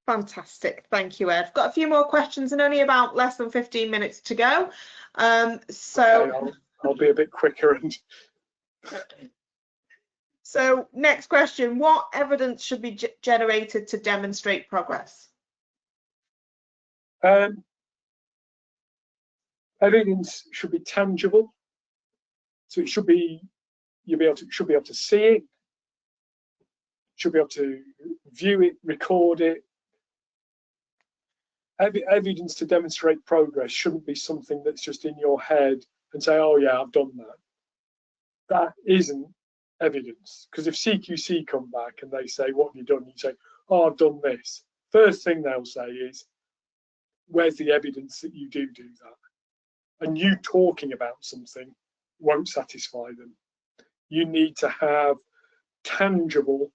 Fantastic, thank you, Ed. I've got a few more questions and only about less than 15 minutes to go. Okay, I'll be a bit quicker. And so next question, what evidence should be generated to demonstrate progress? Evidence should be tangible, so it should be should be able to see it, should be able to view it, record it. Evidence to demonstrate progress shouldn't be something that's just in your head and say, oh yeah, I've done that. That isn't evidence, because if CQC come back and they say, what have you done? You say, oh, I've done this. First thing they'll say is, where's the evidence that you do that? And you talking about something won't satisfy them. You need to have tangible,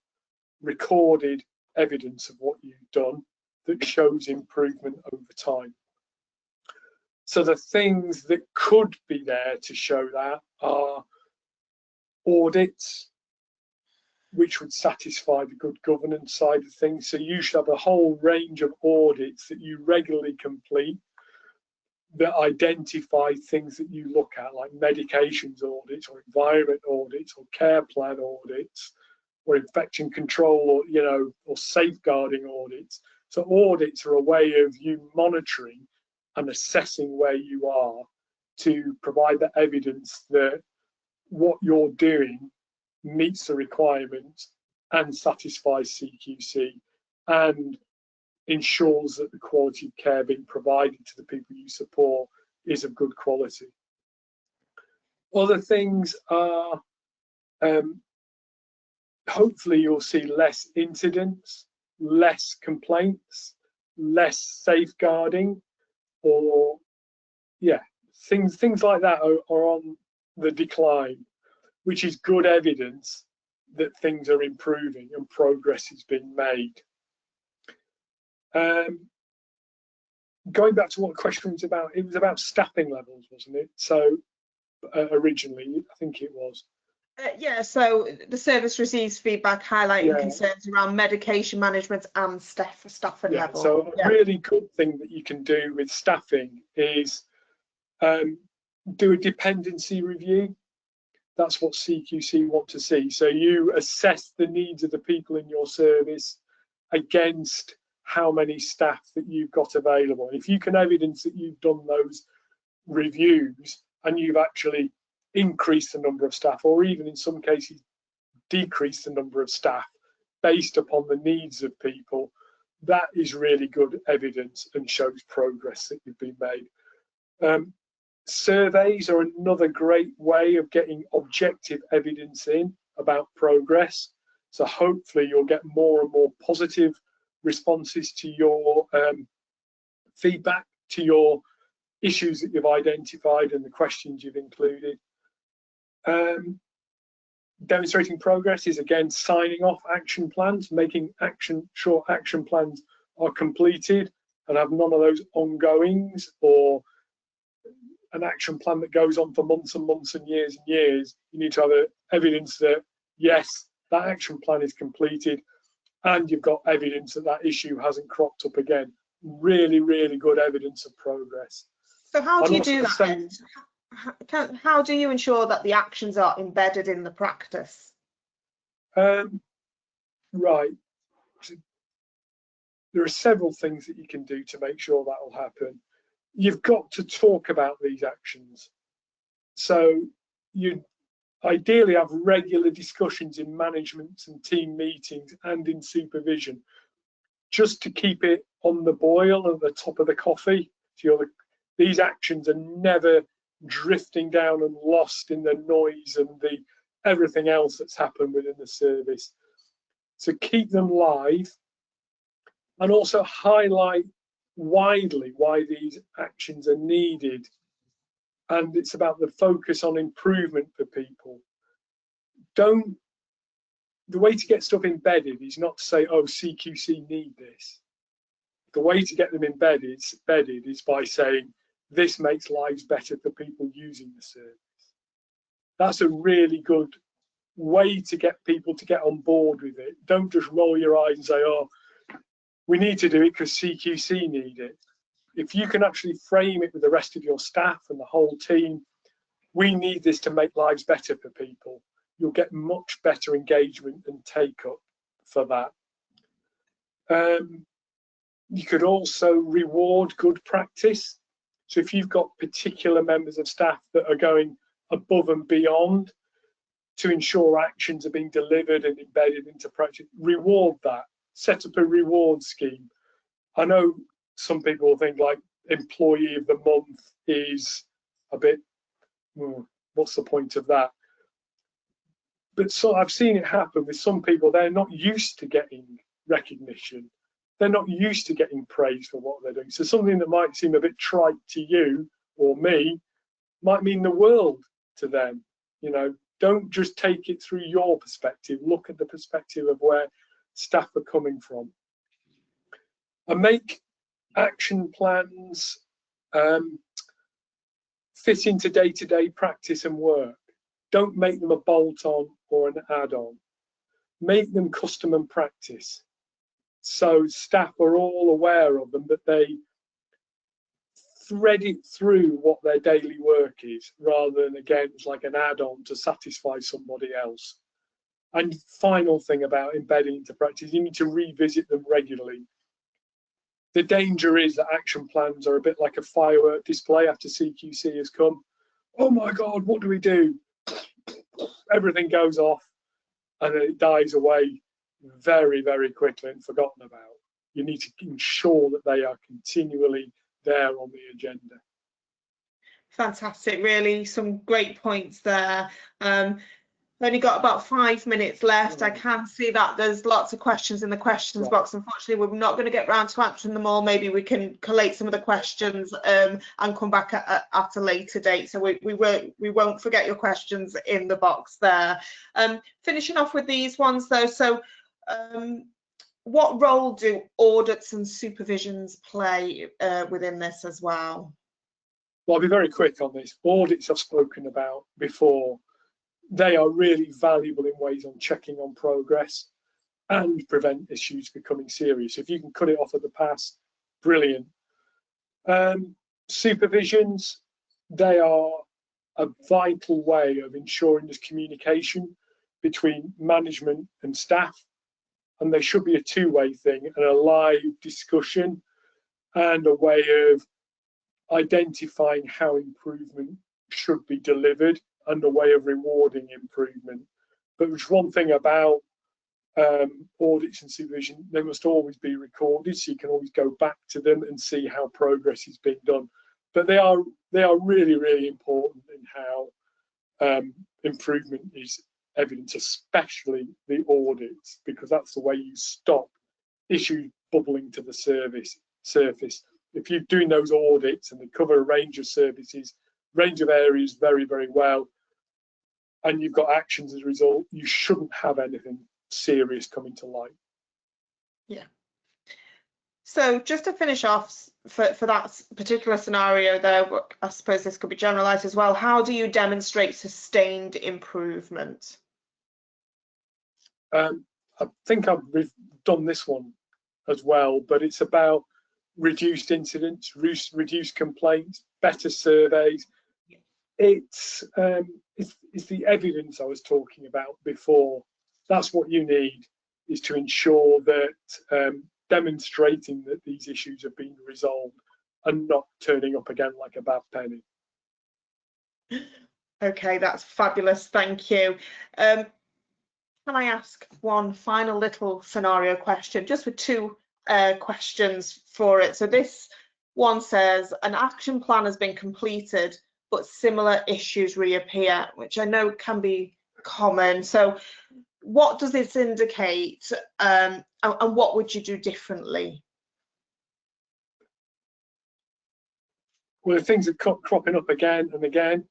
recorded evidence of what you've done that shows improvement over time. So the things that could be there to show that are audits, which would satisfy the good governance side of things. So you should have a whole range of audits that you regularly complete that identify things that you look at, like medications audits or environment audits or care plan audits or infection control or safeguarding audits. So audits are a way of you monitoring and assessing where you are to provide the evidence that what you're doing meets the requirements and satisfies CQC and ensures that the quality of care being provided to the people you support is of good quality. Other things are hopefully you'll see less incidents, less complaints, less safeguarding, or things like that are on the decline, which is good evidence that things are improving and progress is being made. Going back to what the question was about, it was about staffing levels, wasn't it? So originally, I think it was. Yeah, so the service receives feedback highlighting concerns around medication management and staffing level. So a really good thing that you can do with staffing is do a dependency review. That's what CQC want to see. So you assess the needs of the people in your service against how many staff that you've got available. If you can evidence that you've done those reviews and you've actually increased the number of staff, or even in some cases decreased the number of staff based upon the needs of people, that is really good evidence and shows progress that you've been made. Surveys are another great way of getting objective evidence in about progress. So hopefully you'll get more and more positive responses to your feedback, to your issues that you've identified and the questions you've included. Demonstrating progress is again signing off action plans, making sure action plans are completed and have none of those ongoings or an action plan that goes on for months and months and years. You need to have evidence that yes, that action plan is completed and you've got evidence that that issue hasn't cropped up again. Really, really good evidence of progress. So how do you do that? How do you ensure that the actions are embedded in the practice? Right. There are several things that you can do to make sure that will happen. You've got to talk about these actions. So you ideally have regular discussions in management and team meetings and in supervision, just to keep it on the boil at the top of the coffee. So these actions are never drifting down and lost in the noise and the everything else that's happened within the service. So keep them live and also highlight widely why these actions are needed. And it's about the focus on improvement for people. The way to get stuff embedded is not to say, oh, CQC need this. The way to get them embedded is by saying, this makes lives better for people using the service. That's a really good way to get people to get on board with it. Don't just roll your eyes and say, oh, We need to do it because CQC need it. If you can actually frame it with the rest of your staff and the whole team, we need this to make lives better for people, you'll get much better engagement and take up for that. You could also reward good practice. So if you've got particular members of staff that are going above and beyond to ensure actions are being delivered and embedded into practice, reward that. Set up a reward scheme. I know some people will think like employee of the month is a bit, what's the point of that? But so I've seen it happen with some people. They're not used to getting recognition. They're not used to getting praise for what they're doing. So something that might seem a bit trite to you or me might mean the world to them. You know, don't just take it through your perspective. Look at the perspective of where staff are coming from. And make action plans fit into day-to-day practice and work. Don't make them a bolt-on or an add-on. Make them custom and practice. So staff are all aware of them, that they thread it through what their daily work is, rather than, again, it's like an add-on to satisfy somebody else. And final thing about embedding into practice, you need to revisit them regularly. The danger is that action plans are a bit like a firework display after CQC has come. Oh my God, what do we do? Everything goes off and then it dies away very, very quickly and forgotten about. You need to ensure that they are continually there on the agenda. Fantastic, really some great points there. Only got about 5 minutes left. I can see that there's lots of questions in the questions box. Unfortunately, we're not going to get round to answering them all. Maybe we can collate some of the questions and come back at a later date. So we won't forget your questions in the box there. Finishing off with these ones though. So what role do audits and supervisions play within this as well? Well, I'll be very quick on this. Audits I've spoken about before. They are really valuable in ways on checking on progress and prevent issues becoming serious. If you can cut it off at the pass, brilliant. Supervisions, they are a vital way of ensuring there's communication between management and staff, and they should be a two-way thing and a live discussion and a way of identifying how improvement should be delivered and a way of rewarding improvement. But there's one thing about audits and supervision, they must always be recorded, so you can always go back to them and see how progress is being done. But they are really, really important in how improvement is evident, especially the audits, because that's the way you stop issues bubbling to the surface. If you're doing those audits and they cover a range of services, range of areas very, very well, and you've got actions as a result, you shouldn't have anything serious coming to light. Yeah. So just to finish off for that particular scenario there, I suppose this could be generalized as well. How do you demonstrate sustained improvement? I think we've done this one as well, but it's about reduced incidents, reduced complaints, better surveys. It's the evidence I was talking about before. That's what you need, is to ensure that demonstrating that these issues have been resolved and not turning up again like a bad penny. Okay, that's fabulous, thank you. Can I ask one final little scenario question, just with two questions for it? So this one says, an action plan has been completed, but similar issues reappear, which I know can be common. So what does this indicate, and what would you do differently? Well, if things are cropping up again and again,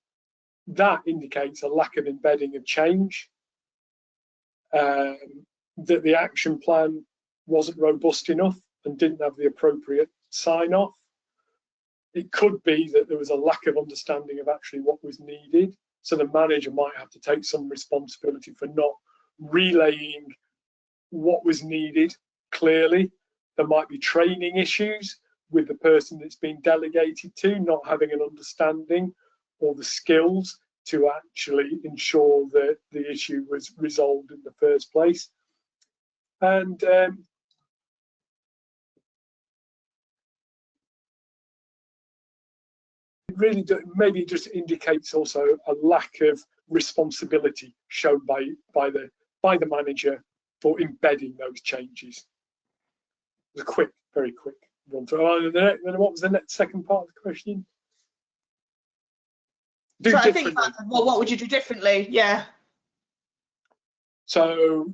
that indicates a lack of embedding of change, that the action plan wasn't robust enough and didn't have the appropriate sign-off. It could be that there was a lack of understanding of actually what was needed, so the manager might have to take some responsibility for not relaying what was needed clearly, There might be training issues with the person that's been delegated to, not having an understanding or the skills to actually ensure that the issue was resolved in the first place. And it really maybe just indicates also a lack of responsibility shown by the manager for embedding those changes. It was a quick, very quick run through. Oh, then what was the next second part of the question? So I think well, what would you do differently? Yeah. So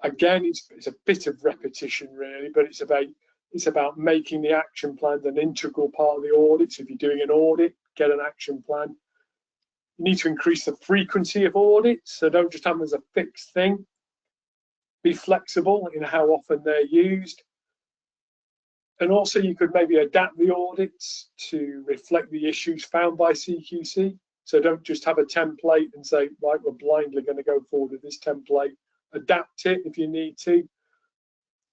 again, it's a bit of repetition really, but it's about making the action plan an integral part of the audit. So if you're doing an audit, get an action plan. You need to increase the frequency of audits, so don't just have them as a fixed thing. Be flexible in how often they're used. And also you could maybe adapt the audits to reflect the issues found by CQC. So don't just have a template and say, right, we're blindly going to go forward with this template. Adapt it if you need to.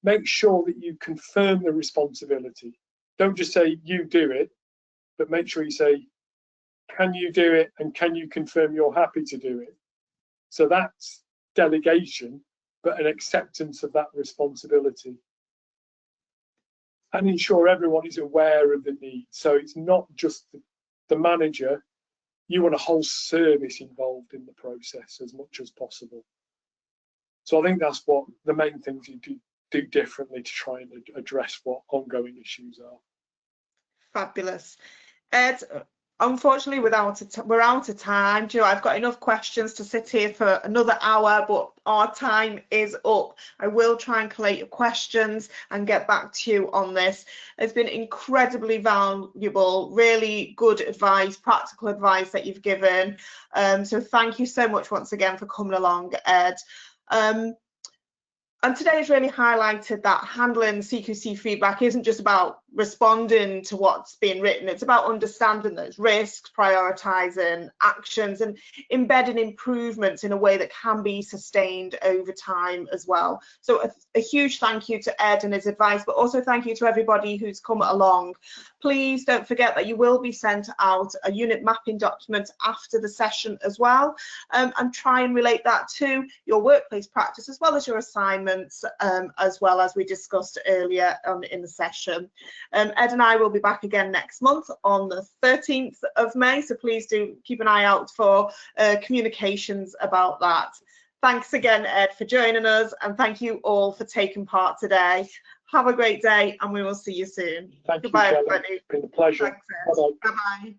Make sure that you confirm the responsibility. Don't just say you do it, but make sure you say, can you do it and can you confirm you're happy to do it? So that's delegation, but an acceptance of that responsibility. And ensure everyone is aware of the need. So it's not just the manager, you want a whole service involved in the process as much as possible. So I think that's what the main things you do differently to try and address what ongoing issues are. Fabulous. Ed, unfortunately, we're out of time. Do you know, I've got enough questions to sit here for another hour, but our time is up. I will try and collate your questions and get back to you on this. It's been incredibly valuable, really good advice, practical advice that you've given. So thank you so much once again for coming along, Ed. And today has really highlighted that handling CQC feedback isn't just about responding to what's being written, it's about understanding those risks, prioritising actions and embedding improvements in a way that can be sustained over time as well. So a huge thank you to Ed and his advice, but also thank you to everybody who's come along. Please don't forget that you will be sent out a unit mapping document after the session as well, and try and relate that to your workplace practice as well as your assignments, as well as we discussed earlier in the session. Ed and I will be back again next month on the 13th of May, so please do keep an eye out for communications about that. Thanks again, Ed, for joining us, and thank you all for taking part today. Have a great day, and we will see you soon. Thank Goodbye, you, everybody. It's been a pleasure. Thanks, Ed. Bye-bye.